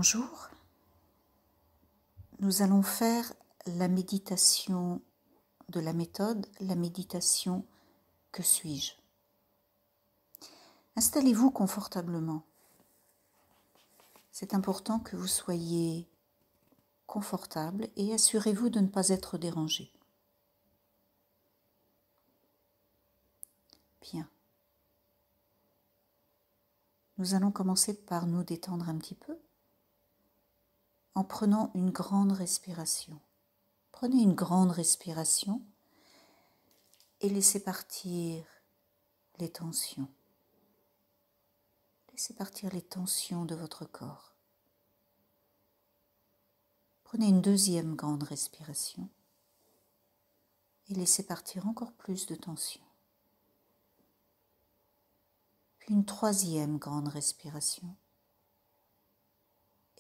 Bonjour, nous allons faire la méditation de la méthode, la méditation « Que suis-je » Installez-vous confortablement. C'est important que vous soyez confortable et assurez-vous de ne pas être dérangé. Bien. Nous allons commencer par nous détendre un petit peu en prenant une grande respiration. Prenez une grande respiration et laissez partir les tensions. Laissez partir les tensions de votre corps. Prenez une deuxième grande respiration et laissez partir encore plus de tensions. Puis une troisième grande respiration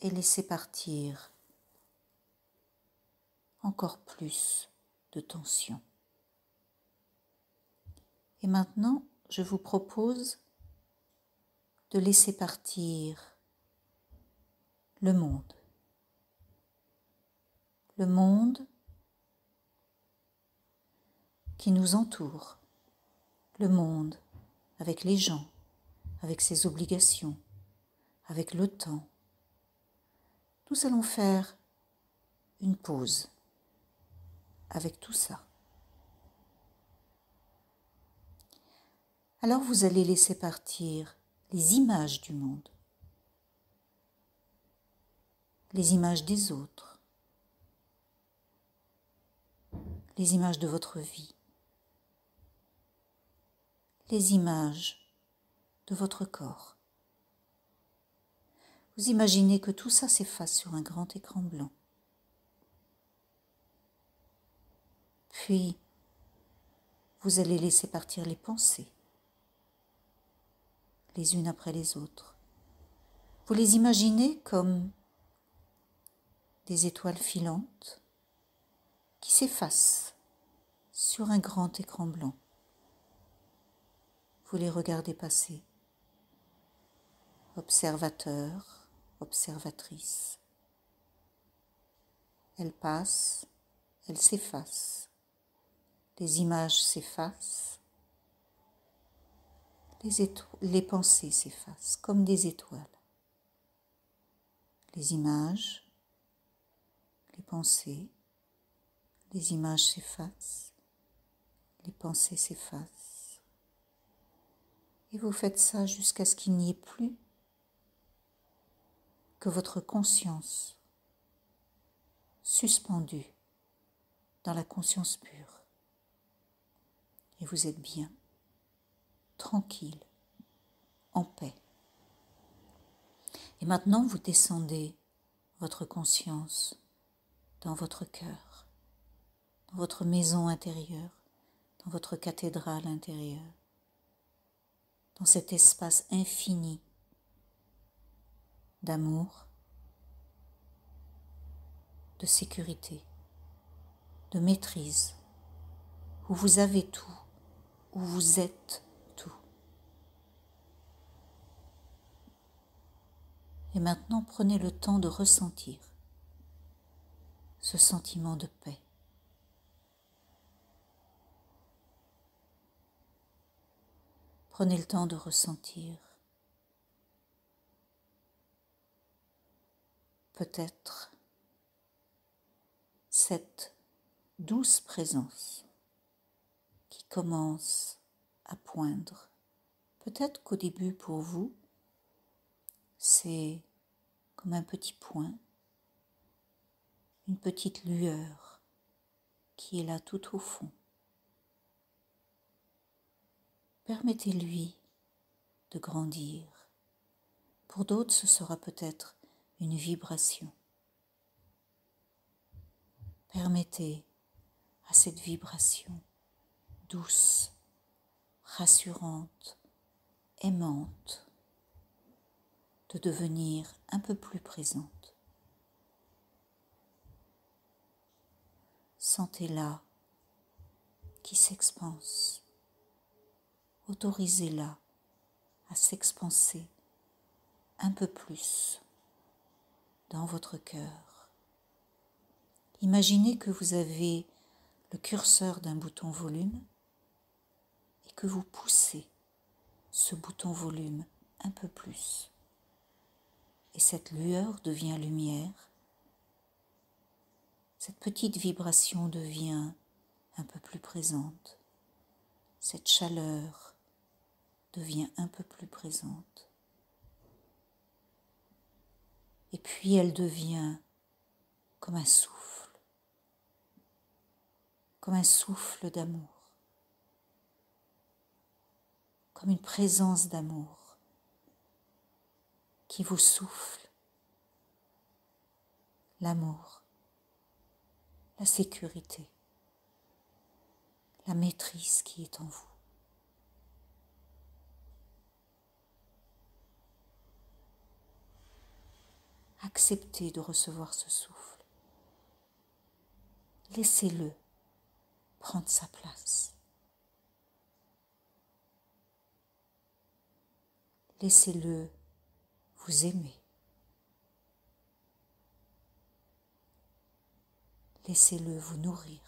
et laissez partir encore plus de tensions. Et maintenant, je vous propose de laisser partir le monde. Le monde qui nous entoure. Le monde avec les gens, avec ses obligations, avec le temps. Nous allons faire une pause avec tout ça. Alors vous allez laisser partir les images du monde, les images des autres, les images de votre vie, les images de votre corps. Vous imaginez que tout ça s'efface sur un grand écran blanc. Puis, vous allez laisser partir les pensées, les unes après les autres. Vous les imaginez comme des étoiles filantes qui s'effacent sur un grand écran blanc. Vous les regardez passer, observateur, observatrice. Elles passent, elles s'effacent. Les images s'effacent, les pensées s'effacent comme des étoiles. Les images, les pensées, les images s'effacent, les pensées s'effacent. Et vous faites ça jusqu'à ce qu'il n'y ait plus que votre conscience suspendue dans la conscience pure. Et vous êtes bien, tranquille, en paix. Et maintenant, vous descendez votre conscience dans votre cœur, dans votre maison intérieure, dans votre cathédrale intérieure, dans cet espace infini d'amour, de sécurité, de maîtrise, où vous avez tout, où vous êtes tout. Et maintenant, prenez le temps de ressentir ce sentiment de paix. Prenez le temps de ressentir peut-être cette douce présence qui commence à poindre. Peut-être qu'au début, pour vous, c'est comme un petit point, une petite lueur qui est là tout au fond. Permettez-lui de grandir. Pour d'autres, ce sera peut-être une vibration. Permettez à cette vibration douce, rassurante, aimante, de devenir un peu plus présente. Sentez-la qui s'expanse. Autorisez-la à s'expanser un peu plus. dans votre cœur. Imaginez que vous avez le curseur d'un bouton volume et que vous poussez ce bouton volume un peu plus. Et cette lueur devient lumière. Cette petite vibration devient un peu plus présente. Cette chaleur devient un peu plus présente. Et puis elle devient comme un souffle d'amour, comme une présence d'amour qui vous souffle l'amour, la sécurité, la maîtrise qui est en vous. Acceptez de recevoir ce souffle. Laissez-le prendre sa place. Laissez-le vous aimer. Laissez-le vous nourrir.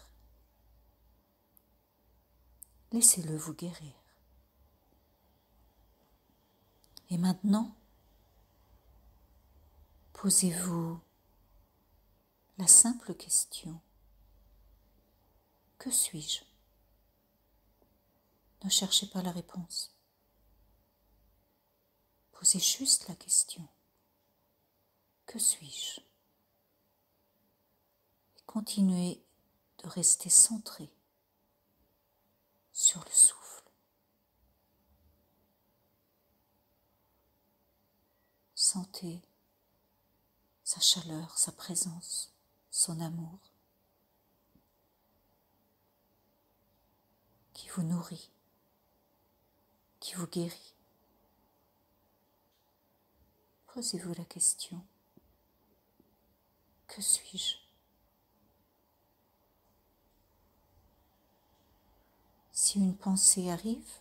Laissez-le vous guérir. Et maintenant, posez-vous la simple question: que suis-je? Ne cherchez pas la réponse. Posez juste la question: que suis-je? Et continuez de rester centré sur le souffle. Sentez sa chaleur, sa présence, son amour qui vous nourrit, qui vous guérit. Posez-vous la question: que suis-je? Si une pensée arrive,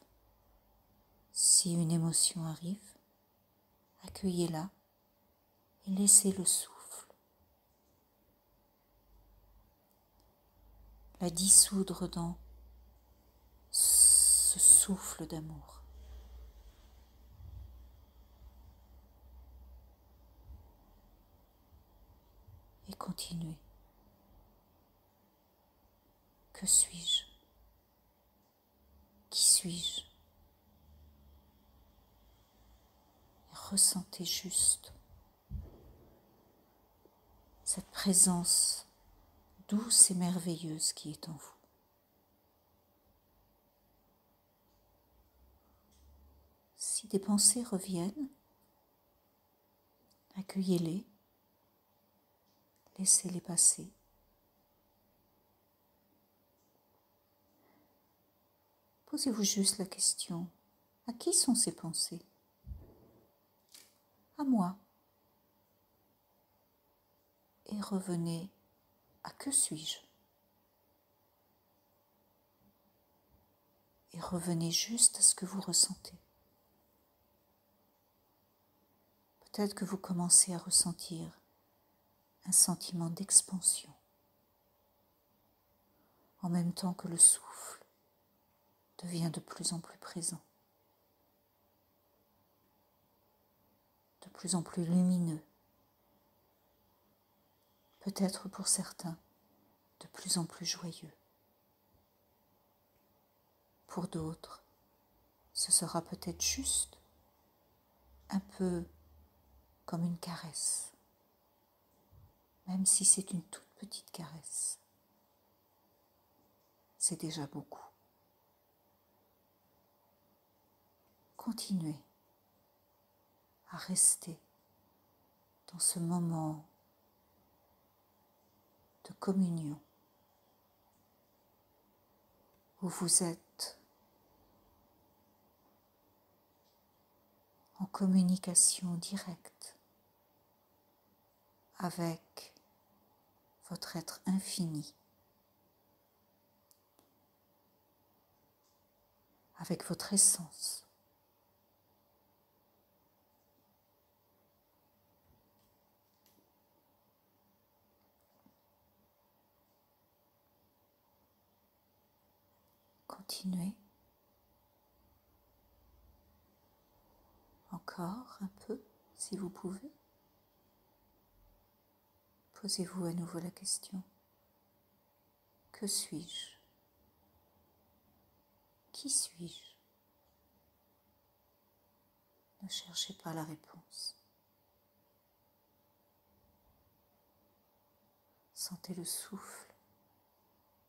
si une émotion arrive, accueillez-la et laissez le souffle la dissoudre dans ce souffle d'amour. Et continuez. Que suis-je? Qui suis-je? Et ressentez juste cette présence douce et merveilleuse qui est en vous. Si des pensées reviennent, accueillez-les, laissez-les passer. Posez-vous juste la question: à qui sont ces pensées? À moi. Et revenez à que suis-je? Et revenez juste à ce que vous ressentez. Peut-être que vous commencez à ressentir un sentiment d'expansion, en même temps que le souffle devient de plus en plus présent, de plus en plus lumineux, peut-être pour certains de plus en plus joyeux. Pour d'autres, ce sera peut-être juste un peu comme une caresse, même si c'est une toute petite caresse. C'est déjà beaucoup. Continuez à rester dans ce moment de communion où vous êtes en communication directe avec votre être infini, avec votre essence. Continuez. Encore un peu, si vous pouvez. Posez-vous à nouveau la question. Que suis-je? Qui suis-je? Ne cherchez pas la réponse. Sentez le souffle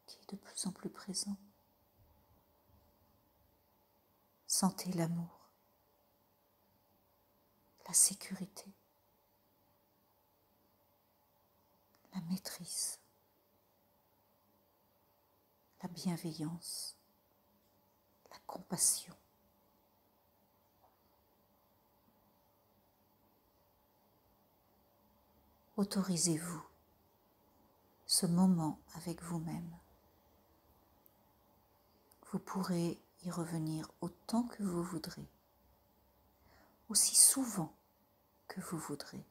qui est de plus en plus présent. Sentez l'amour, la sécurité, la maîtrise, la bienveillance, la compassion. Autorisez-vous ce moment avec vous-même. Vous pourrez y revenir autant que vous voudrez, aussi souvent que vous voudrez.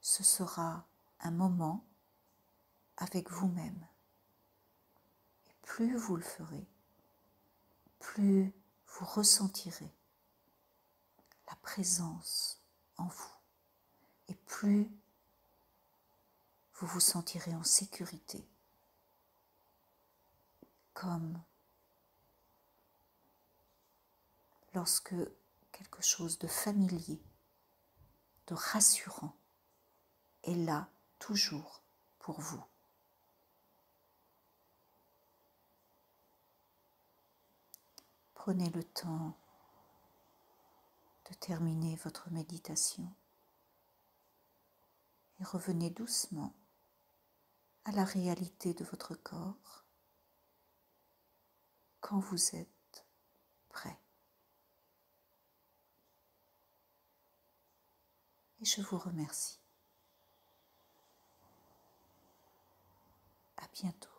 Ce sera un moment avec vous-même. Et plus vous le ferez, plus vous ressentirez la présence en vous et plus vous vous sentirez en sécurité, comme lorsque quelque chose de familier, de rassurant est là toujours pour vous. Prenez le temps de terminer votre méditation et revenez doucement à la réalité de votre corps quand vous êtes prêt. Et je vous remercie. À bientôt.